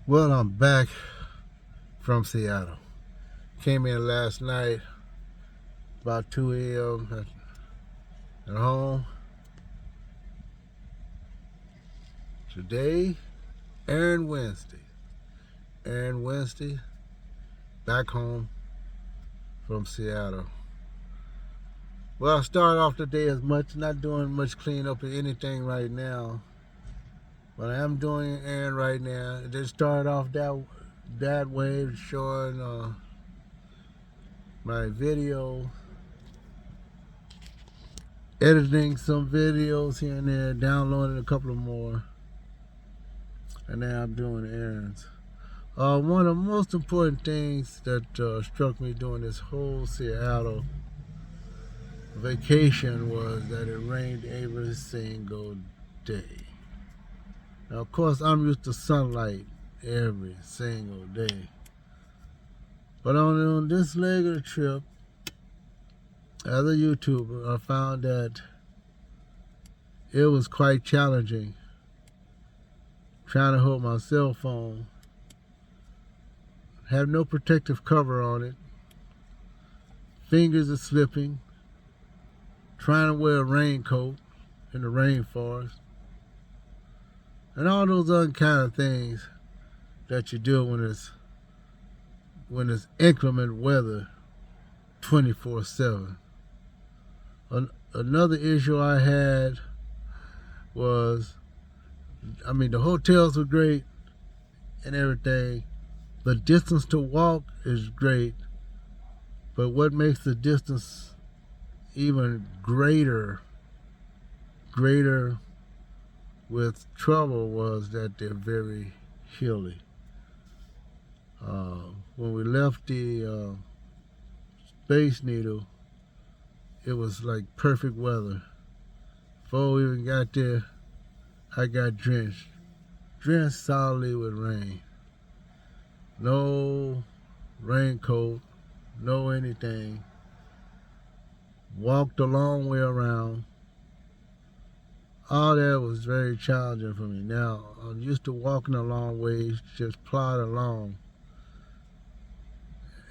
Well, I'm back from Seattle. Came in last night about 2 a.m. at home. Today, Errand Wednesday. Errand Wednesday, back home from Seattle. Well, I started off the day as much, not doing much cleanup or anything right now. But I am doing an errand right now. It just started off that way, showing my video, editing some videos here and there, downloading a couple of more, and now I'm doing errands. One of the most important things that struck me during this whole Seattle vacation was that it rained every single day. Now, of course, I'm used to sunlight every single day. But on this leg of the trip, as a YouTuber, I found that it was quite challenging trying to hold my cell phone, have no protective cover on it, fingers are slipping, trying to wear a raincoat in the rainforest, and all those other kind of things that you do when it's inclement weather 24/7. Another issue I had was, the hotels were great and everything. The distance to walk is great, but what makes the distance even greater with trouble was that they're very hilly. When we left the Space Needle, it was like perfect weather. Before we even got there, I got drenched solidly with rain. No raincoat, no anything. Walked a long way around. All that was very challenging for me. Now, I'm used to walking a long way, just plod along.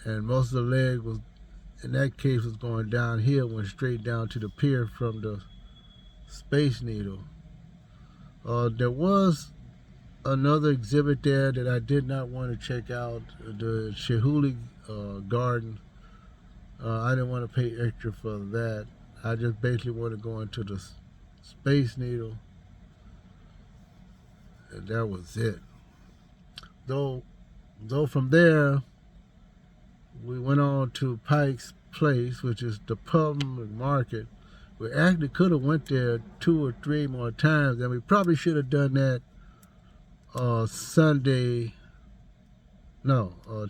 And most of the leg was, in that case, was going downhill, went straight down to the pier from the Space Needle. There was another exhibit there that I did not want to check out, the Chihuly Garden. I didn't want to pay extra for that. I just basically wanted to go into the Space Needle, and that was it. Though from there, we went on to Pike's Place, which is the public market. We actually could have went there 2 or 3 more times, and we probably should have done that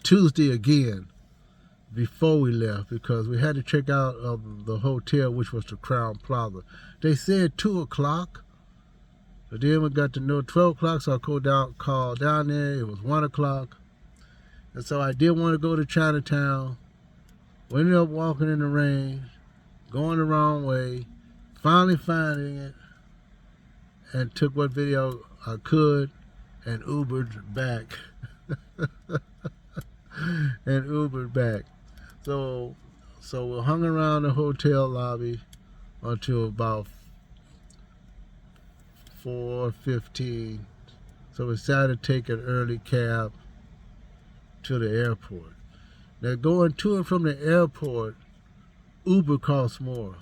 Tuesday again before we left, because we had to check out of the hotel, which was the Crown Plaza. They said 2 o'clock, but then we got to know 12 o'clock, so I called down there. It was 1 o'clock, and so I did want to go to Chinatown. We ended up walking in the rain, going the wrong way, finally finding it, and took what video I could and Ubered back. So we hung around the hotel lobby until about 4:15. So we decided to take an early cab to the airport. Now, going to and from the airport, Uber costs more.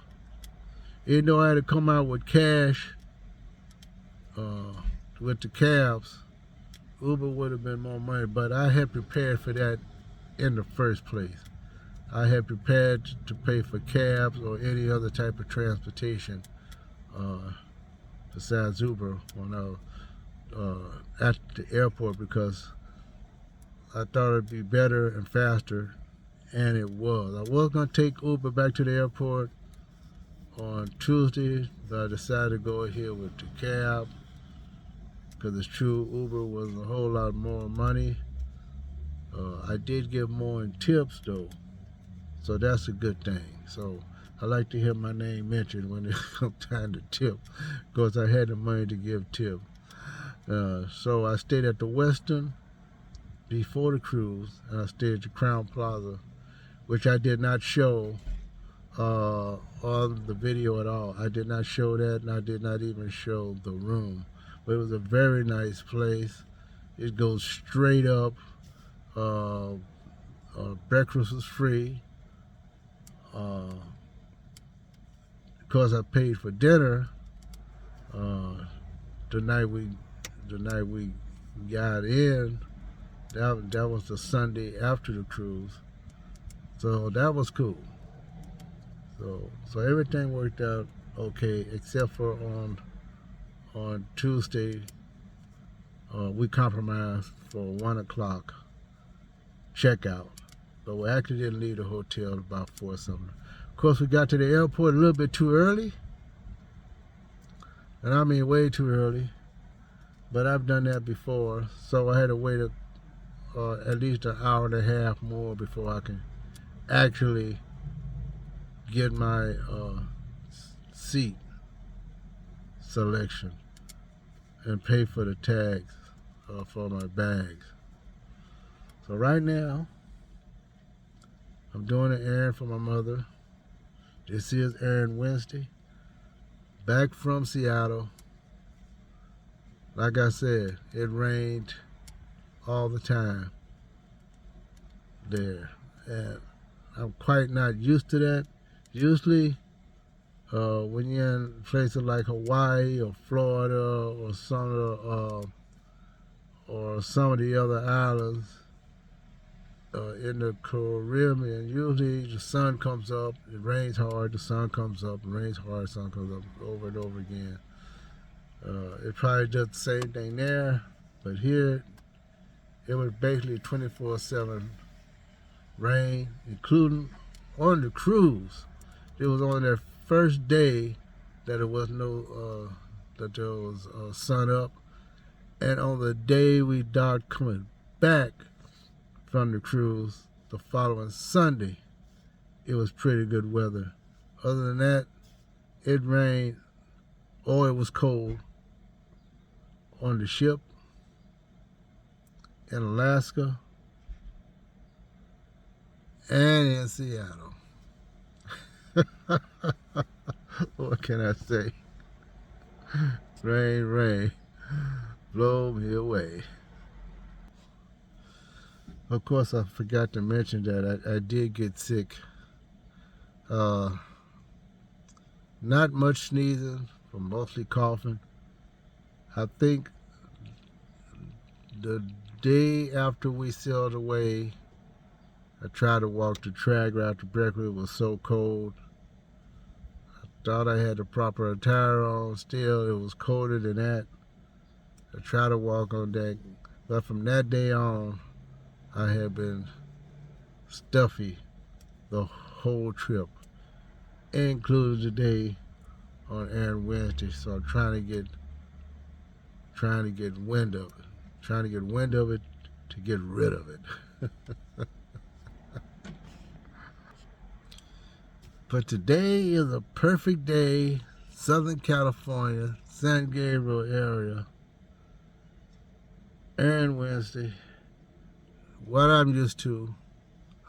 Even though I had to come out with cash with the cabs, Uber would have been more money, but I had prepared for that in the first place. I had prepared to pay for cabs or any other type of transportation besides Uber when I was at the airport, because I thought it'd be better and faster, and it was. I was going to take Uber back to the airport on Tuesday, but I decided to go ahead with the cab, because it's true, Uber was a whole lot more money. I did get more in tips though, so that's a good thing. So I like to hear my name mentioned when it comes time to tip, because I had the money to give tip. So I stayed at the Westin before the cruise, and I stayed at the Crown Plaza, which I did not show on the video at all. I did not show that, and I did not even show the room. But it was a very nice place. It goes straight up. Breakfast was free. Because I paid for dinner the night we got in. That was the Sunday after the cruise, so that was cool. So everything worked out okay, except for on Tuesday we compromised for 1 o'clock checkout, but we actually didn't leave the hotel about 4 something. Of course, we got to the airport a little bit too early, and I mean way too early. But I've done that before, so I had to wait at least an hour and a half more before I can actually get my seat selection and pay for the tags for my bags. So right now, I'm doing an errand for my mother. This is Errand Wednesday, back from Seattle. Like I said, it rained all the time there, and I'm quite not used to that. Usually, when you're in places like Hawaii or Florida or some of the other islands in the Caribbean, usually the sun comes up, it rains hard, the sun comes up, it rains hard, the sun comes up, over and over again. It probably does the same thing there, but here it was basically 24/7 rain, including on the cruise. It was on their first day that it was that there was sun up, and on the day we docked coming back from the cruise, the following Sunday, it was pretty good weather. Other than that, it rained or it was cold on the ship in Alaska and in Seattle. What can I say? Rain, rain, blow me away. Of course, I forgot to mention that I did get sick. Not much sneezing, but mostly coughing. I think the day after we sailed away, I tried to walk the track right after breakfast. It was so cold. I thought I had the proper attire on. Still, it was colder than that. I tried to walk on deck, but from that day on, I had been stuffy the whole trip, including the day on Errand Wednesday. So I'm trying to get wind of it. Trying to get wind of it to get rid of it. But today is a perfect day, Southern California, San Gabriel area, Errand Wednesday. What I'm used to.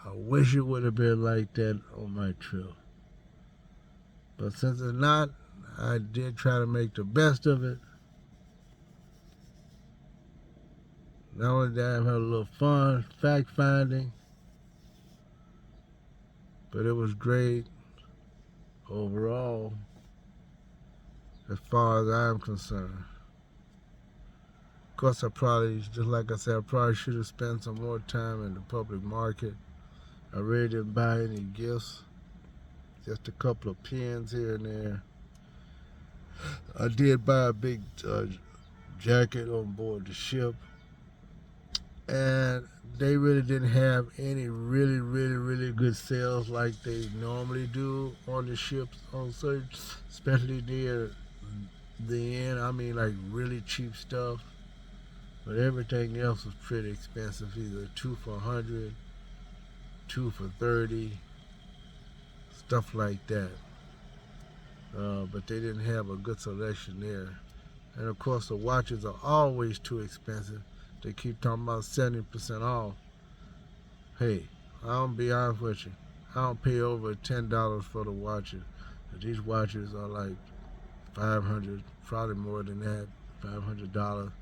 I wish it would have been like that on my trip. But since it's not, I did try to make the best of it. Not only did I have a little fun, fact finding, but it was great overall as far as I'm concerned. Of course, I probably, just like I said, I probably should have spent some more time in the public market. I really didn't buy any gifts, just a couple of pens here and there. I did buy a big jacket on board the ship, and they really didn't have any really good sales like they normally do on the ships, on certain, especially near the end. I mean, like really cheap stuff. But everything else was pretty expensive, either 2 for $100, 2 for $30, stuff like that. But they didn't have a good selection there. And of course, the watches are always too expensive. They keep talking about 70% off. Hey, I'll be honest with you. I don't pay over $10 for the watches. These watches are like $500, probably more than that, $500,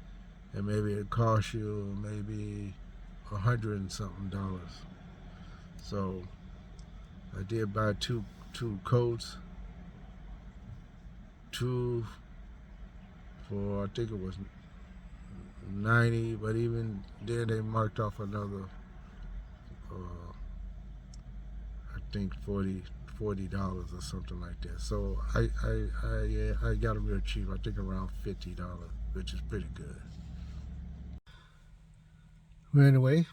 and maybe it costs you maybe $100 and something. So I did buy two coats, two for I think it was 90, but even then they marked off another I think $40 or something like that. So I got it real cheap. I think around $50, which is pretty good. Well, anyway,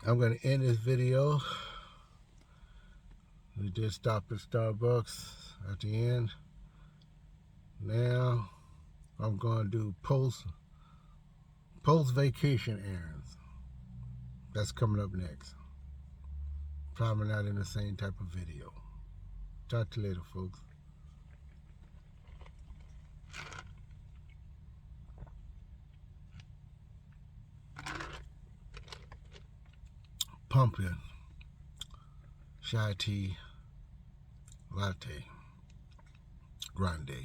I'm gonna end this video. We did stop at Starbucks at the end. Now I'm gonna do post vacation errands. That's coming up next. Probably not in the same type of video. Talk to you later, folks. Pumpkin chai tea latte grande.